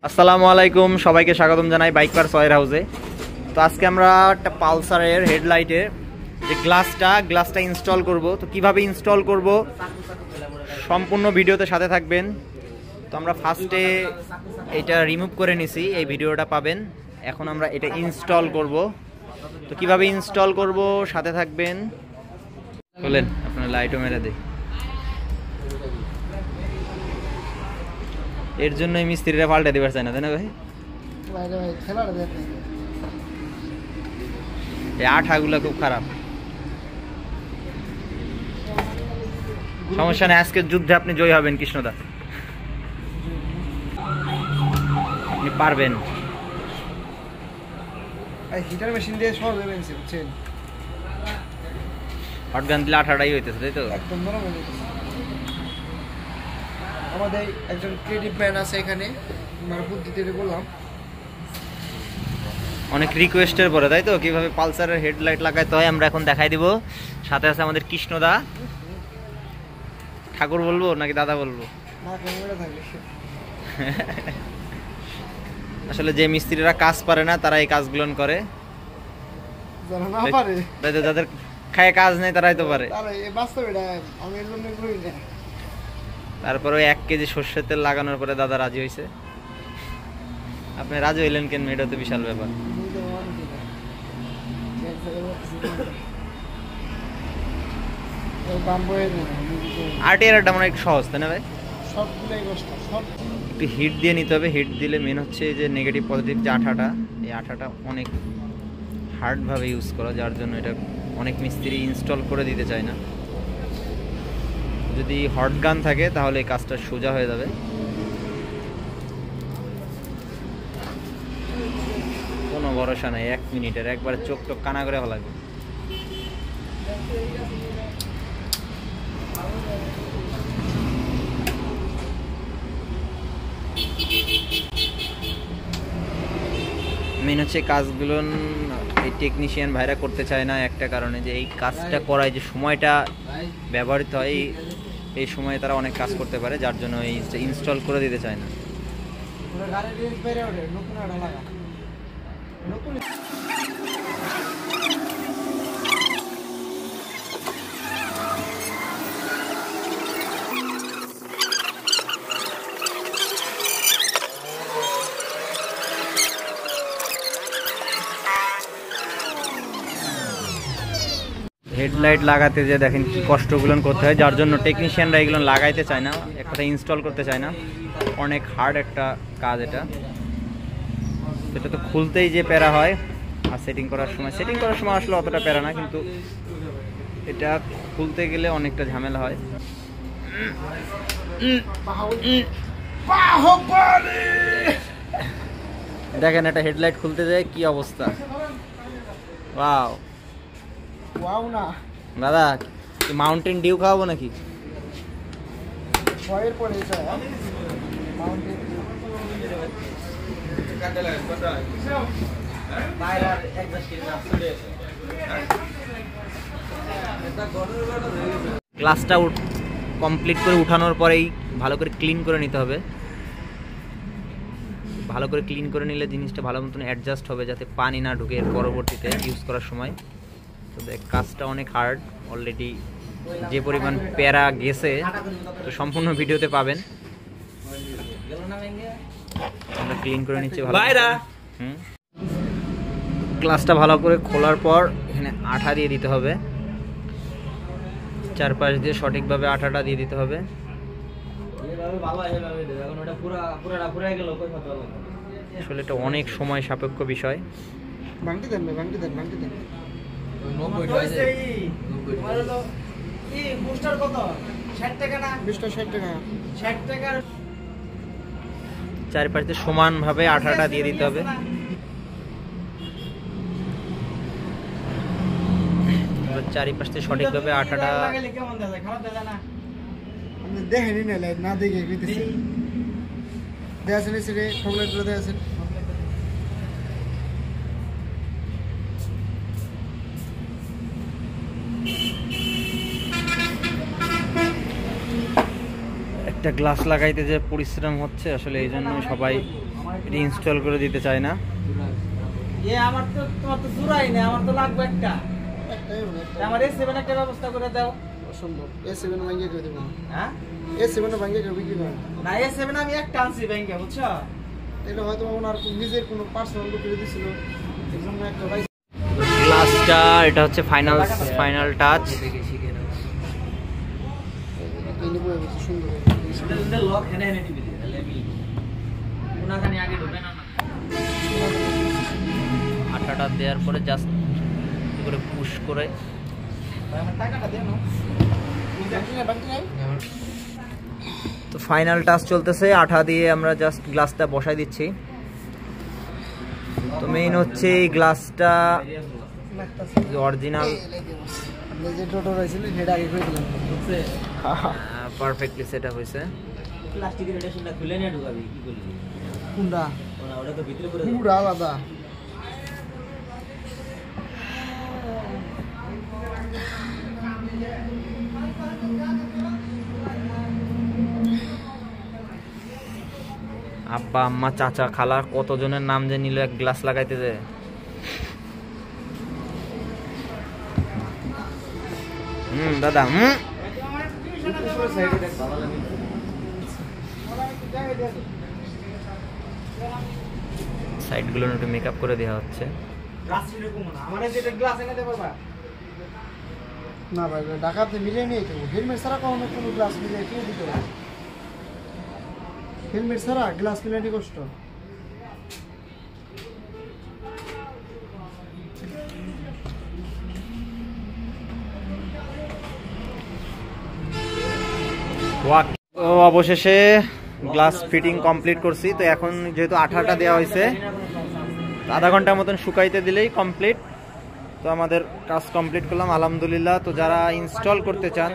আসসালামু আলাইকুম, সবাইকে স্বাগতম জানাই বাইক পার্স ওয়্যার হাউসে। তো আজকে আমরা একটা পালসারের হেডলাইটের যে গ্লাসটা ইনস্টল করব। তো কিভাবে ইনস্টল করব সম্পূর্ণ ভিডিওতে সাথে থাকবেন। তো আমরা ফার্স্টে এটা রিমুভ করে নিছি, এই ভিডিওটা পাবেন। এখন আমরা এটা ইনস্টল করব। তো কিভাবে ইনস্টল করব সাথে থাকবেন। বলেন, আপনার লাইটও মেরে দেই। এর জন্য মিস্ত্রিরা পাল্টে দিবার চায় না, তাই না ভাই? এই আঠাগুলো খুব খারাপ। সমস্যা নেই, আজকের যুদ্ধে আপনি জয়ী হবেন কৃষ্ণদা, আপনি পারবেন। হিটার মেশিন দিয়ে সব বেঞ্চি বুঝছেন, হট গান দিলে আঠাটাই হইতেছে, তাই তো? একদম নরম হয়ে যেতেছে। আমাদের একজন ক্রিয়েটিভ ম্যান আছে এখানে, মানে বুদ্ধিতে বললাম, অনেক রিকোয়েস্টের পরে, তাই তো, কিভাবে পালসারের হেডলাইট লাগাইতে হয় আমরা এখন দেখাই দিব। সাথে আছে আমাদের কৃষ্ণদা। ঠাকুর বলবো নাকি দাদা বলবো? আসলে যে মিস্ত্রিরা কাজ পারে না তারা এই কাজগুলো করে, যাদের খায় কাজ নেই তারাই তো পারে। তারপরে 1 কেজি সর্ষের তেল লাগানোর পরে দাদা রাজি হয়েছে। আপনি রাজি হইলেন কেন? এটা তো বিশাল ব্যাপার। আরটিআরটা মানে একটু সহজ, তাই না ভাই? একটু হিট দিয়ে নিতে হবে। হিট দিলে মেন হচ্ছে যে নেগেটিভ পজিটিভ যে আঠাটা, এই আঠাটা অনেক হার্ডভাবে ইউজ করা, যার জন্য এটা অনেক মিস্ত্রি ইনস্টল করে দিতে চায় না। যদি হট গান থাকে তাহলে এই কাজটা সোজা হয়ে যাবে। কোনো ভরসা নাই, 1 মিনিটের একবার চোখ টোক কানা করে লাগবে। মেন হচ্ছে কাজগুলো এই টেকনিশিয়ান ভাইরা করতে চায় না একটা কারণে, যে এই কাজটা করায় যে সময়টা ব্যবহৃত হয়, এই সময়ে তারা অনেক কাজ করতে পারে, যার জন্য এই ইনস্টল করে দিতে চায় না। হেডলাইট লাগাতে যে দেখেন কি কষ্টগুলো করতে হয়, যার জন্য টেকনিশিয়ানরা এগুলো লাগাইতে চায় না, এক কথা ইনস্টল করতে চায় না। অনেক হার্ড একটা কাজ এটা। এটা তো খুলতেই যে প্যারা হয়, আর সেটিং করার সময় আসলে অতটা প্যারা না, কিন্তু এটা খুলতে গেলে অনেকটা ঝামেলা হয়। দেখেন একটা হেডলাইট খুলতে যায় কি অবস্থা। ওয়াও না দাদা, মাউন্টেন ডিউ খাওয়াবো নাকি? গ্লাসটা কমপ্লিট করে উঠানোর পরেই ভালো করে ক্লিন করে নিতে হবে। ভালো করে ক্লিন করে নিলে জিনিসটা ভালো মতন অ্যাডজাস্ট হবে, যাতে পানি না ঢুকে এর পরবর্তীতে ইউজ করার সময়। তো কাজটা অনেক হার্ড, অলরেডি যে পরিমাণ প্যারা গেছে তো সম্পূর্ণ ভিডিওতে পাবেন। আমরা ক্লিন করে নিচ্ছি ভালো। গ্লাসটা ভালো করে খোলার পর এখানে আঠা দিয়ে দিতে হবে, চারপাশ দিয়ে সঠিকভাবে আঠাটা দিয়ে দিতে হবে। আসলে এটা অনেক সময় সাপেক্ষ বিষয়। চারপাশে সমান ভাবে আঠাটা দিয়ে দিতে হবে। চারিপাশে সঠিকভাবে আঠাটা দেখেনি না দেখে একটা গ্লাস লাগাইতে যে পরিশ্রম হচ্ছে আসলে এই জন্য সবাই এটা ইনস্টল করে দিতে চায় না। আমার তো তোমার তো জোড়াই নেই, আমার তো লাগবে একটা। আমার A7 একটা ব্যবস্থা করে দাও। অসম্ভব, A7 ভাঙিয়ে করে দেবো। হ্যাঁ, A7 ভাঙিয়ে করে বিক্রি করো না। A7 আমি একটা আনছি ব্যাংকে, বুঝছো? এটা হয়তো ওনার নিজের কোনো পার্সোনাল করে দিছিল, এজন্য একটা ভাই। গ্লাসটা এটা হচ্ছে ফাইনাল টাচ। আটাটা দেওয়ার পরে জাস্ট করে পুশ করে তো ফাইনাল টাচ চলতেছে। আঠা দিয়ে আমরা জাস্ট গ্লাসটা বসাই দিচ্ছি। তো মেইন হচ্ছে এই গ্লাসটা অরিজিনাল পারফেক্টলি সেট আপ হয়েছে। প্লাস্টিকের এটা শুনলা খুলে নিয়ে ঢুকাবি কি করলি? কোনটা? ওটা তো ভিতরে পড়ে পুরো আলাদা। আব্বা আম্মা চাচা খালা কতজনের নাম যে নিল এক গ্লাস লাগাইতে যায়। দাদা সাইড গুলো একটু মেকআপ করে দেওয়া হচ্ছে। না ভাই, ঢাকাতে মিলিয়ে নিয়ে তো হেলমেট ছাড়া কখনো কোনো গ্লাস মিলিয়ে কেউ দিতে পারে? হেলমেট ছাড়া গ্লাস মিলানি কষ্ট। অবশেষে গ্লাস ফিটিং কমপ্লিট করছি। তো এখন যেহেতু আঠাটা দেওয়া হয়েছে, আধা ঘন্টার মতন শুকাইতে দিলেই কমপ্লিট। তো আমাদের কাজ কমপ্লিট করলাম আলহামদুলিল্লাহ। তো যারা ইনস্টল করতে চান